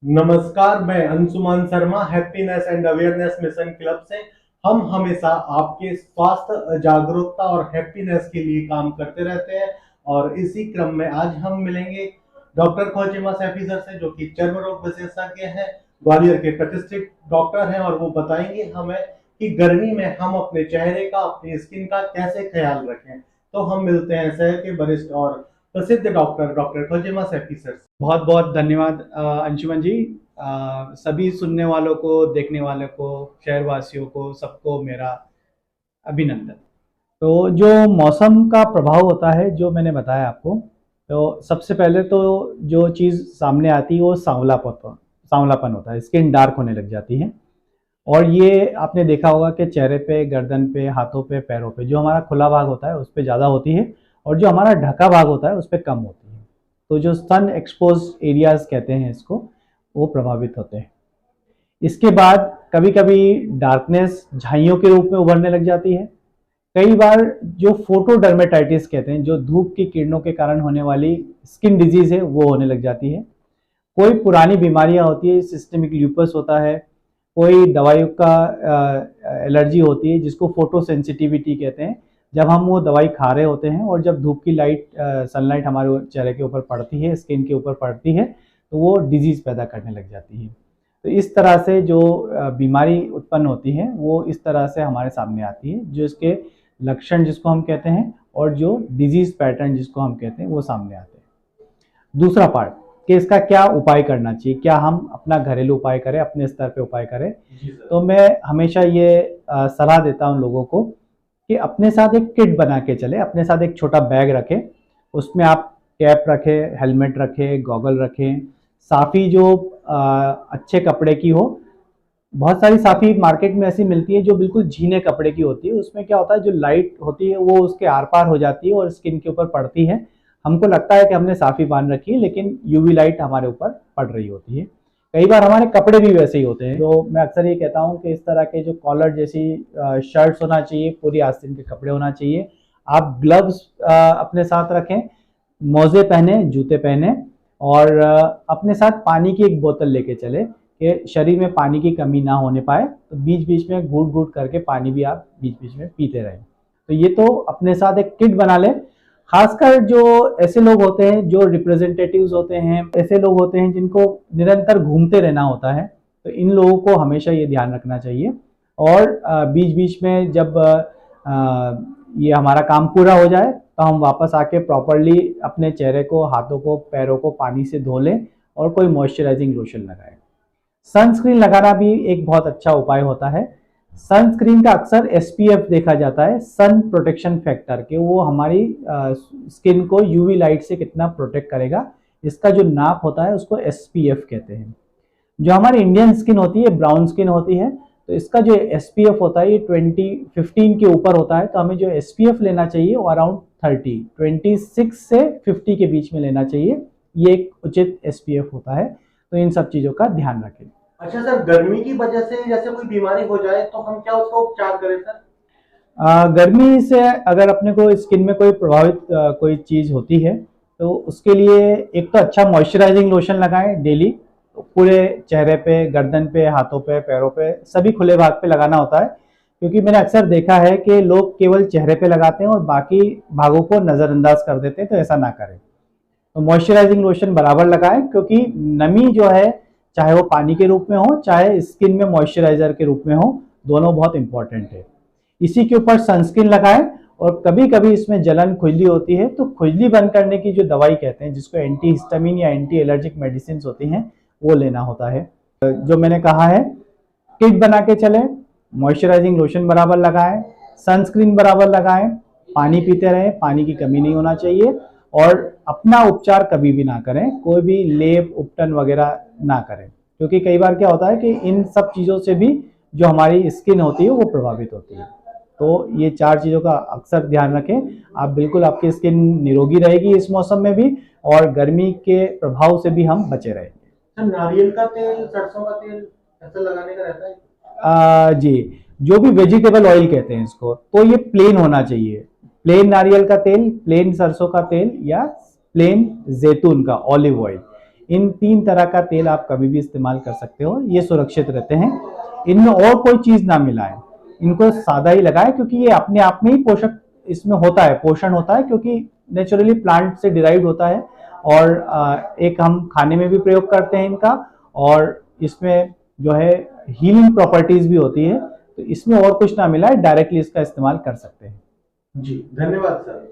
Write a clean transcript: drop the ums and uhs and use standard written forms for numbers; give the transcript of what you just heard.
नमस्कार, मैं Anshuman Sharma happiness and awareness mission club से। हम हमेशा आपके स्वास्थ्य जागरूकता और हैप्पीनेस के लिए काम करते रहते हैं और इसी क्रम में आज हम मिलेंगे डॉक्टर खोजिमा सैफी सर से, जो कि चर्म रोग विशेषज्ञ हैं, ग्वालियर के प्रतिष्ठित डॉक्टर हैं, और वो बताएंगे हमें कि गर्मी में हम अपने चेहरे का, अपनी स्किन का कैसे ख्याल रखें। तो हम मिलते हैं शहर के वरिष्ठ और प्रसिद्ध डॉक्टर डॉक्टर खोजिमा सैफी सर से। बहुत बहुत धन्यवाद अंशुमन जी। सभी सुनने वालों को, देखने वालों को, शहरवासियों को, सबको मेरा अभिनंदन। तो जो मौसम का प्रभाव होता है, जो मैंने बताया आपको, तो सबसे पहले तो जो चीज़ सामने आती है वो सांवलापन होता है। स्किन डार्क होने लग जाती है। और ये आपने देखा होगा कि चेहरे पे, गर्दन पे, हाथों पे, पैरों पे जो हमारा खुला भाग होता है उस पे ज़्यादा होती है, और जो हमारा ढका भाग होता है उस पे कम होती है। तो जो सन एक्सपोज एरियाज कहते हैं इसको, वो प्रभावित होते हैं। इसके बाद कभी कभी डार्कनेस झाइयों के रूप में उभरने लग जाती है। कई बार जो फोटोडर्मेटाइटिस कहते हैं, जो धूप की किरणों के कारण होने वाली स्किन डिजीज है, वो होने लग जाती है। कोई पुरानी बीमारियां होती है, सिस्टेमिक ल्यूपस होता है, कोई दवाइयों का एलर्जी होती है जिसको फोटो सेंसिटिविटी कहते हैं। जब हम वो दवाई खा रहे होते हैं और जब धूप की लाइट, सनलाइट हमारे चेहरे के ऊपर पड़ती है, स्किन के ऊपर पड़ती है, तो वो डिजीज पैदा करने लग जाती है। तो इस तरह से जो बीमारी उत्पन्न होती है वो इस तरह से हमारे सामने आती है, जो इसके लक्षण जिसको हम कहते हैं और जो डिजीज पैटर्न जिसको हम कहते हैं वो सामने आते हैं। दूसरा पार्ट कि इसका क्या उपाय करना चाहिए, क्या हम अपना घरेलू उपाय करें, अपने स्तर पे उपाय करें। तो मैं हमेशा ये सलाह देता हूँ लोगों को कि अपने साथ एक किट बना के चले, अपने साथ एक छोटा बैग रखें। उसमें आप कैप रखें, हेलमेट रखें, गॉगल रखें, साफ़ी जो अच्छे कपड़े की हो। बहुत सारी साफ़ी मार्केट में ऐसी मिलती है जो बिल्कुल झीने कपड़े की होती है। उसमें क्या होता है, जो लाइट होती है वो उसके आर पार हो जाती है और स्किन के ऊपर पड़ती है। हमको लगता है कि हमने साफ़ी बांध रखी है, लेकिन यूवी लाइट हमारे ऊपर पड़ रही होती है। कई बार हमारे कपड़े भी वैसे ही होते हैं। तो मैं अक्सर ये कहता हूँ कि इस तरह के जो कॉलर जैसी शर्ट्स होना चाहिए, पूरी आस्तीन के कपड़े होना चाहिए। आप ग्लव्स अपने साथ रखें, मोजे पहने, जूते पहने, और अपने साथ पानी की एक बोतल लेके चले कि शरीर में पानी की कमी ना होने पाए। तो बीच बीच में घूट घूट करके पानी भी आप बीच बीच में पीते रहें। तो ये तो अपने साथ एक किट बना लें। खासकर जो ऐसे लोग होते हैं, जो रिप्रेजेंटेटिव्स होते हैं, ऐसे लोग होते हैं जिनको निरंतर घूमते रहना होता है, तो इन लोगों को हमेशा ये ध्यान रखना चाहिए। और बीच बीच में जब ये हमारा काम पूरा हो जाए तो हम वापस आके प्रॉपरली अपने चेहरे को, हाथों को, पैरों को पानी से धो लें और कोई मॉइस्चराइजिंग लोशन लगाएं। सनस्क्रीन लगाना भी एक बहुत अच्छा उपाय होता है। सनस्क्रीन का अक्सर एसपीएफ देखा जाता है, सन प्रोटेक्शन फैक्टर, के वो हमारी स्किन को यूवी लाइट से कितना प्रोटेक्ट करेगा। इसका जो नाप होता है उसको एसपीएफ कहते हैं। जो हमारी इंडियन स्किन होती है, ब्राउन स्किन होती है, तो इसका जो एसपीएफ होता है ये 20-15 के ऊपर होता है। तो हमें जो एसपीएफ लेना चाहिए वो अराउंड 26 से 50 के बीच में लेना चाहिए। ये एक उचित एसपीएफ होता है। तो इन सब चीज़ों का ध्यान रखें। अच्छा सर, गर्मी की वजह से जैसे कोई बीमारी हो जाए तो हम क्या उसका उपचार करें सर? गर्मी से अगर अपने को स्किन में कोई प्रभावित कोई चीज़ होती है, तो उसके लिए एक तो अच्छा मॉइस्चराइजिंग लोशन लगाएं डेली। पूरे चेहरे पे, गर्दन पे, हाथों पे, पैरों पे, सभी खुले भाग पे लगाना होता है। क्योंकि मैंने अक्सर देखा है कि लोग केवल चेहरे पे लगाते हैं और बाकी भागों को नज़रअंदाज कर देते हैं। तो ऐसा ना करें। तो मॉइस्चराइजिंग लोशन बराबर लगाएं, क्योंकि नमी जो है, चाहे वो पानी के रूप में हो, चाहे स्किन में मॉइस्चराइजर के रूप में हो, दोनों बहुत इंपॉर्टेंट है। इसी के ऊपर सनस्क्रीन लगाएं। और कभी कभी इसमें जलन, खुजली होती है, तो खुजली बंद करने की जो दवाई कहते हैं, जिसको एंटी हिस्टामिन या एंटी एलर्जिक मेडिसिन होती हैं, वो लेना होता है। जो मैंने कहा है, किट बना के चलें, मॉइस्चराइजिंग लोशन बराबर लगाएं, सनस्क्रीन बराबर लगाएं, पानी पीते रहें, पानी की कमी नहीं होना चाहिए, और अपना उपचार कभी भी ना करें, कोई भी लेप, उपटन वगैरह ना करें। क्योंकि कई बार क्या होता है कि इन सब चीज़ों से भी जो हमारी स्किन होती है वो प्रभावित होती है। तो ये 4 चीज़ों का अक्सर ध्यान रखें। आप बिल्कुल, आपकी स्किन निरोगी रहेगी इस मौसम में भी, और गर्मी के प्रभाव से भी हम बचे रहेंगे। सर, नारियल का तेल, सरसों का तेल ऐसा लगाने का रहता है? जी, जो भी वेजिटेबल ऑयल कहते हैं इसको, तो ये प्लेन होना चाहिए। प्लेन नारियल का तेल, प्लेन सरसों का तेल, या प्लेन जैतून का ऑलिव ऑयल, इन 3 तरह का तेल आप कभी भी इस्तेमाल कर सकते हो, ये सुरक्षित रहते हैं। इनमें और कोई चीज ना मिलाएं, इनको सादा ही लगाएं, क्योंकि ये अपने आप में ही पोषक इसमें होता है, पोषण होता है, क्योंकि नेचुरली प्लांट से डिराइव्ड होता है। और एक हम खाने में भी प्रयोग करते हैं इनका, और इसमें जो है हीलिंग प्रॉपर्टीज भी होती है, तो इसमें और कुछ ना मिलाए, डायरेक्टली इसका इस्तेमाल कर सकते हैं। जी, धन्यवाद सर।